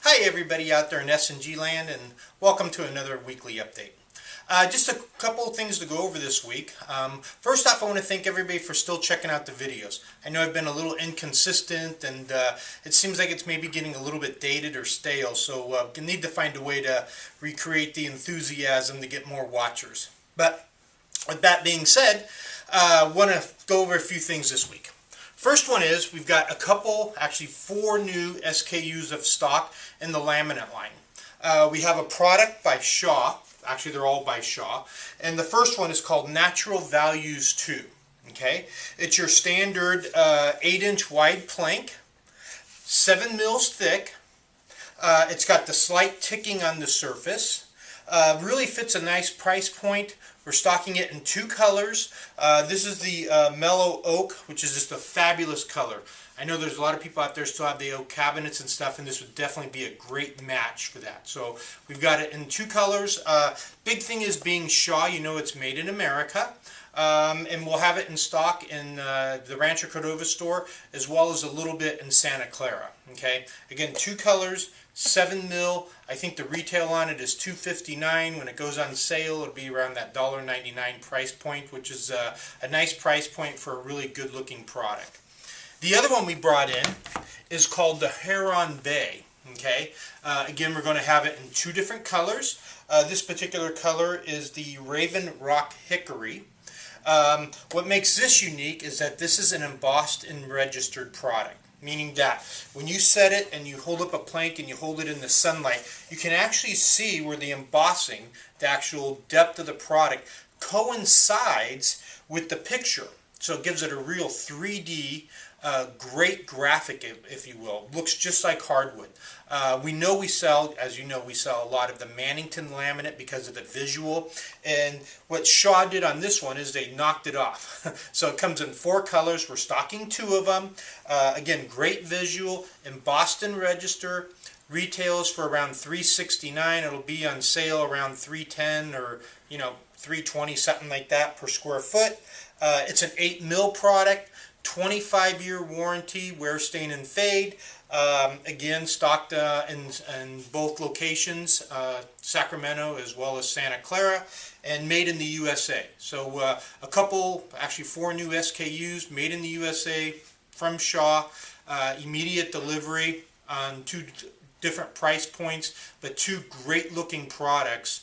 Hi everybody out there in S&G land, and welcome to another weekly update. Just a couple of things to go over this week. First off, I want to thank everybody for still checking out the videos. I know I've been a little inconsistent, and it seems like it's maybe getting a little bit dated or stale, so I need to find a way to recreate the enthusiasm to get more watchers. But with that being said, I want to go over a few things this week. First one is we've got a couple, actually 4 new SKUs of stock in the laminate line. We have a product by Shaw. Actually, they're all by Shaw. And the first one is called Natural Values 2. Okay, it's your standard 8-inch wide plank, 7 mils thick. It's got the slight ticking on the surface. Really fits a nice price point. We're stocking it in 2 colors. This is the Mellow Oak, which is just a fabulous color. I know there's a lot of people out there still have the oak cabinets and stuff, and this would definitely be a great match for that. So we've got it in 2 colors. Big thing is being Shaw, you know it's made in America. And we'll have it in stock in the Rancho Cordova store, as well as a little bit in Santa Clara. Okay, again, 2 colors, 7 mil. I think the retail on it is $2.59. When it goes on sale, it'll be around that $1.99 price point, which is a nice price point for a really good looking product. The other one we brought in is called the Huron Bay. Okay, again, we're going to have it in 2 different colors. This particular color is the Raven Rock Hickory. What makes this unique is that this is an embossed and registered product, meaning that when you set it and you hold up a plank and you hold it in the sunlight, you can actually see where the embossing, the actual depth of the product, coincides with the picture. So it gives it a real 3D, great graphic, if you will. Looks just like hardwood. We know we sell, as you know, we sell a lot of the Mannington laminate because of the visual. And what Shaw did on this one is they knocked it off. So it comes in 4 colors. We're stocking 2 of them. Again, great visual, embossed and register. Retails for around $3.69. It'll be on sale around $3.10 or $3.20, something like that per square foot. It's an 8 mil product. 25-year warranty, wear, stain, and fade. Again, stocked in both locations, Sacramento as well as Santa Clara, and made in the USA. So a couple, actually 4 new SKUs made in the USA from Shaw. Immediate delivery on 2 different price points, but 2 great looking products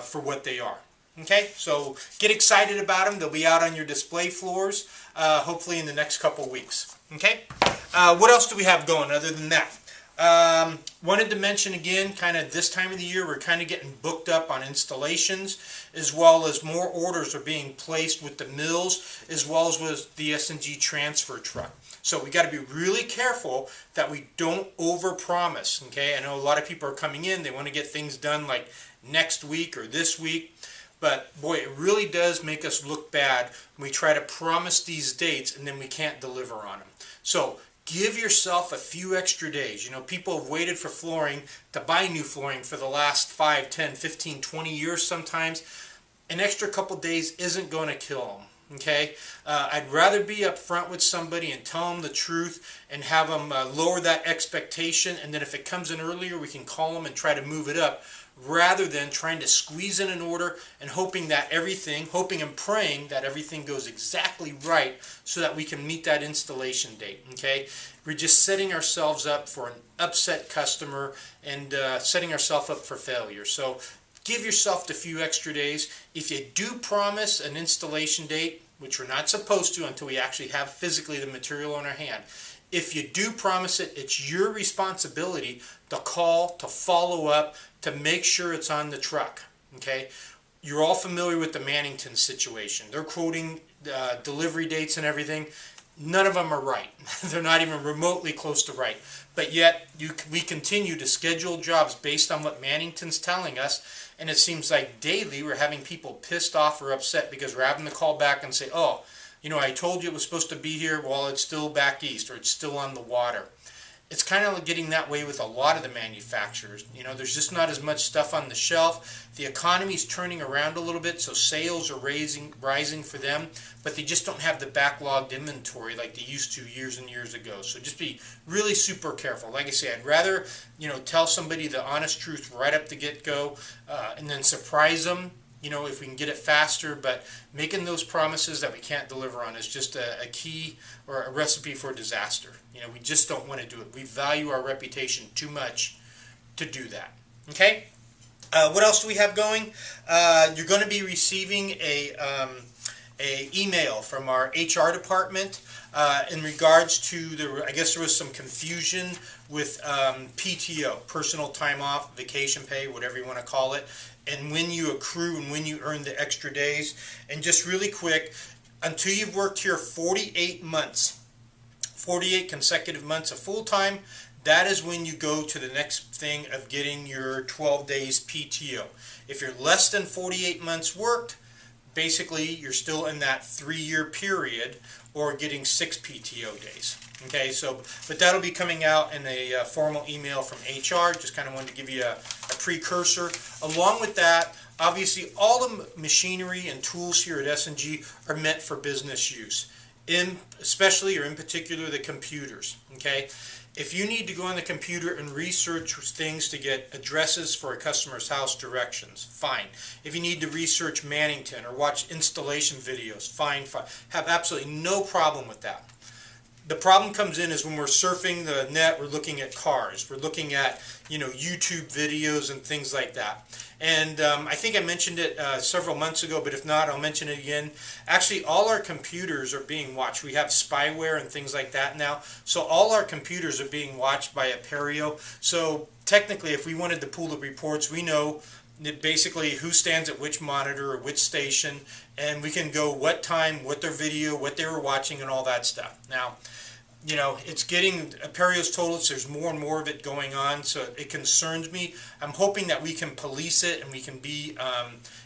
for what they are. Okay, so get excited about them. They'll be out on your display floors, hopefully in the next couple weeks. Okay, what else do we have going other than that? Wanted to mention again, kind of this time of the year, we're kind of getting booked up on installations, as well as more orders are being placed with the mills, as well as with the S&G transfer truck. So we got to be really careful that we don't overpromise. Okay, I know a lot of people are coming in, they want to get things done like next week or this week. But boy, it really does make us look bad when we try to promise these dates and then we can't deliver on them. So give yourself a few extra days. You know, people have waited for flooring to buy new flooring for the last 5, 10, 15, 20 years sometimes. An extra couple days isn't going to kill them. Okay, I'd rather be up front with somebody and tell them the truth and have them lower that expectation, and then if it comes in earlier, we can call them and try to move it up, rather than trying to squeeze in an order and hoping and praying that everything goes exactly right so that we can meet that installation date. Okay, we're just setting ourselves up for an upset customer and setting ourselves up for failure. So give yourself a few extra days. If you do promise an installation date, which we're not supposed to until we actually have physically the material on our hand, if you do promise it, it's your responsibility to call, to follow up, to make sure it's on the truck. Okay, you're all familiar with the Mannington situation. They're quoting delivery dates and everything. None of them are right. They're not even remotely close to right. But yet we continue to schedule jobs based on what Mannington's telling us, and it seems like daily we're having people pissed off or upset because we're having to call back and say, oh, I told you it was supposed to be here, well, it's still back east, or it's still on the water. it's kind of getting that way with a lot of the manufacturers. You know, there's just not as much stuff on the shelf. The economy's turning around a little bit, so sales are rising for them, but they just don't have the backlogged inventory like they used to years and years ago. So just be really super careful. Like I say, I'd rather, you know, tell somebody the honest truth right up the get-go, and then surprise them, you know, if we can get it faster. But making those promises that we can't deliver on is just a key or a recipe for disaster. You know, we just don't want to do it. We value our reputation too much to do that. Okay? What else do we have going? You're going to be receiving a email from our HR department in regards to I guess there was some confusion with PTO, personal time off, vacation pay, whatever you want to call it, and when you accrue and when you earn the extra days. And just really quick, until you've worked here 48 months, 48 consecutive months of full-time, that is when you go to the next thing of getting your 12 days PTO. If you're less than 48 months worked, basically you're still in that 3-year period or getting 6 PTO days. Okay, so, but that'll be coming out in a formal email from HR. Just kind of wanted to give you a precursor. Along with that, obviously all the machinery and tools here at S&G are meant for business use, especially or in particular the computers. Okay, if you need to go on the computer and research things to get addresses for a customer's house, directions, fine. If you need to research Mannington or watch installation videos, fine. Have absolutely no problem with that. The problem comes in is when we're surfing the net, we're looking at cars, we're looking at, you know, YouTube videos and things like that. And I think I mentioned it several months ago, but if not, I'll mention it again. Actually, all our computers are being watched. We have spyware and things like that now. So all our computers are being watched by Apereo. So technically, if we wanted to pull the reports, we know basically who stands at which monitor or which station, and we can go what time, what their video, what they were watching, and all that stuff. Now, you know, it's getting, Apereo's told us there's more and more of it going on, so it concerns me. I'm hoping that we can police it and we can be,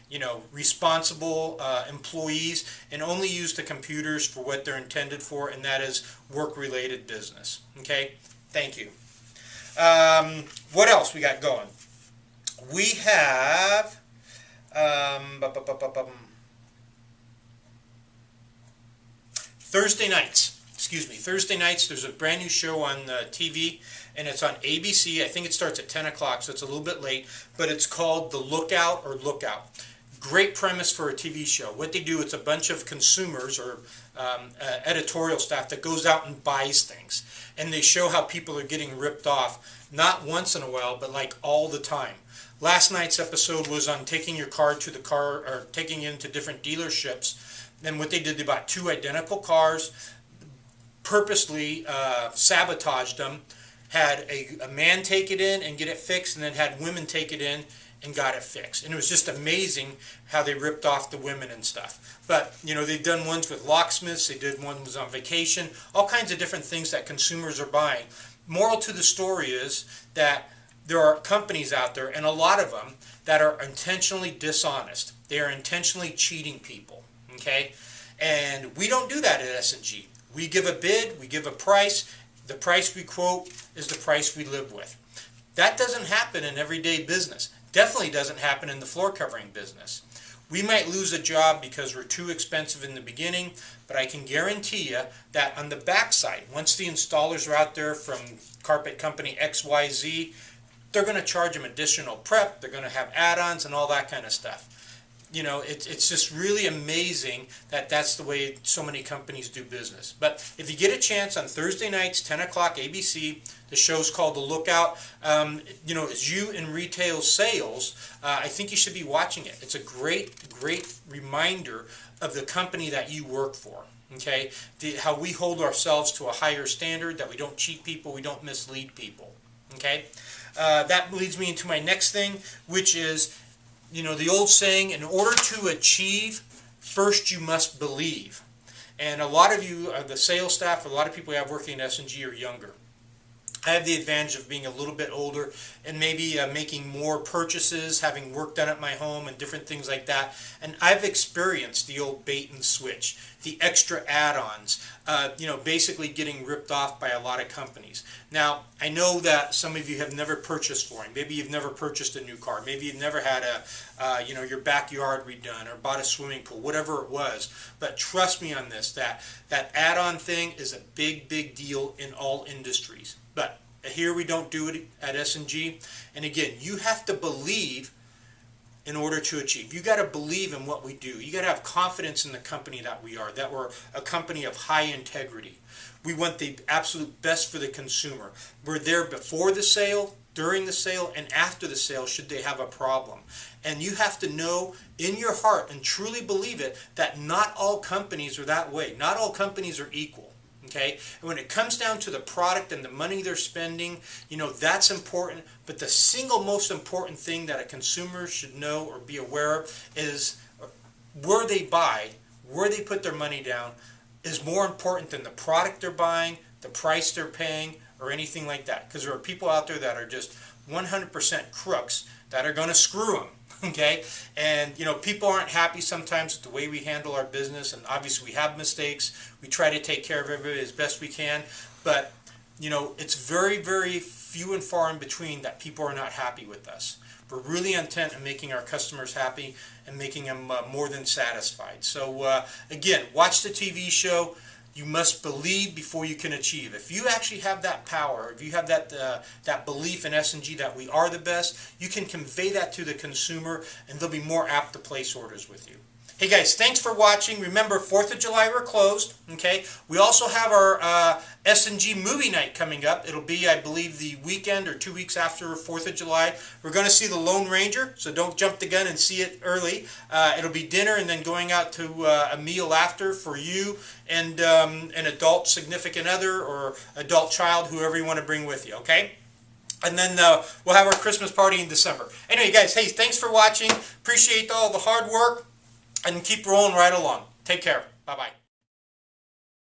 you know, responsible employees and only use the computers for what they're intended for, and that is work-related business. Okay? Thank you. What else we got going? We have Thursday nights. Excuse me. Thursday nights, there's a brand new show on TV, and it's on ABC. I think it starts at 10 o'clock, so it's a little bit late, but it's called The Lookout or Lookout. Great premise for a TV show. What they do, it's a bunch of consumers or editorial staff that goes out and buys things, and they show how people are getting ripped off, not once in a while, but like all the time. Last night's episode was on taking your car to the car, or taking it into different dealerships, and what they did, they bought 2 identical cars, purposely sabotaged them, had a man take it in and get it fixed, and then had women take it in and got it fixed. And it was just amazing how they ripped off the women and stuff. But, you know, they've done ones with locksmiths, they did ones on vacation, all kinds of different things that consumers are buying. Moral to the story is that there are companies out there, and a lot of them, that are intentionally dishonest. They are intentionally cheating people, okay? And we don't do that at S&G. We give a bid, we give a price, the price we quote is the price we live with. That doesn't happen in everyday business. Definitely doesn't happen in the floor covering business. We might lose a job because we're too expensive in the beginning, but I can guarantee you that on the backside, once the installers are out there from carpet company XYZ, they're going to charge them additional prep, they're going to have add-ons and all that kind of stuff. You know, it's just really amazing that that's the way so many companies do business. But if you get a chance on Thursday nights, 10 o'clock ABC, the show's called The Lookout. You know, as you in retail sales, I think you should be watching it. It's a great reminder of the company that you work for. Okay, how we hold ourselves to a higher standard, that we don't cheat people, we don't mislead people. Okay, that leads me into my next thing, which is, you know, the old saying, in order to achieve, first you must believe. And a lot of you, the sales staff, a lot of people we have working at S&G are younger. I have the advantage of being a little bit older and maybe making more purchases, having work done at my home and different things like that. And I've experienced the old bait and switch. the extra add-ons, basically getting ripped off by a lot of companies. Now, I know that some of you have never purchased flooring. Maybe you've never purchased a new car. Maybe you've never had your backyard redone or bought a swimming pool, whatever it was. But trust me on this, that add-on thing is a big, big deal in all industries. But here we don't do it at S&G. And again, you have to believe in order to achieve. You got to believe in what we do. You got to have confidence in the company that we are, that we're a company of high integrity. We want the absolute best for the consumer. We're there before the sale, during the sale, and after the sale should they have a problem. And you have to know in your heart and truly believe it that not all companies are that way. Not all companies are equal. Okay? And when it comes down to the product and the money they're spending, that's important. But the single most important thing that a consumer should know or be aware of is where they buy, where they put their money down is more important than the product they're buying, the price they're paying, or anything like that. Because there are people out there that are just 100% crooks that are going to screw them. Okay, and people aren't happy sometimes with the way we handle our business, and obviously we have mistakes. We try to take care of everybody as best we can, but it's very, very few and far in between that people are not happy with us. We're really intent on making our customers happy and making them more than satisfied. So again, watch the TV show. You must believe before you can achieve. If you actually have that power, if you have that belief in S&G that we are the best, you can convey that to the consumer and they'll be more apt to place orders with you. Hey guys, thanks for watching. Remember, 4th of July we're closed. Okay. We also have our S&G movie night coming up. It'll be, I believe, the weekend or 2 weeks after 4th of July. We're going to see The Lone Ranger, so don't jump the gun and see it early. It'll be dinner and then going out to a meal after for you and an adult significant other or adult child, whoever you want to bring with you. Okay. And then we'll have our Christmas party in December. Anyway, guys, hey, thanks for watching. Appreciate all the hard work. And keep rolling right along. Take care. Bye-bye.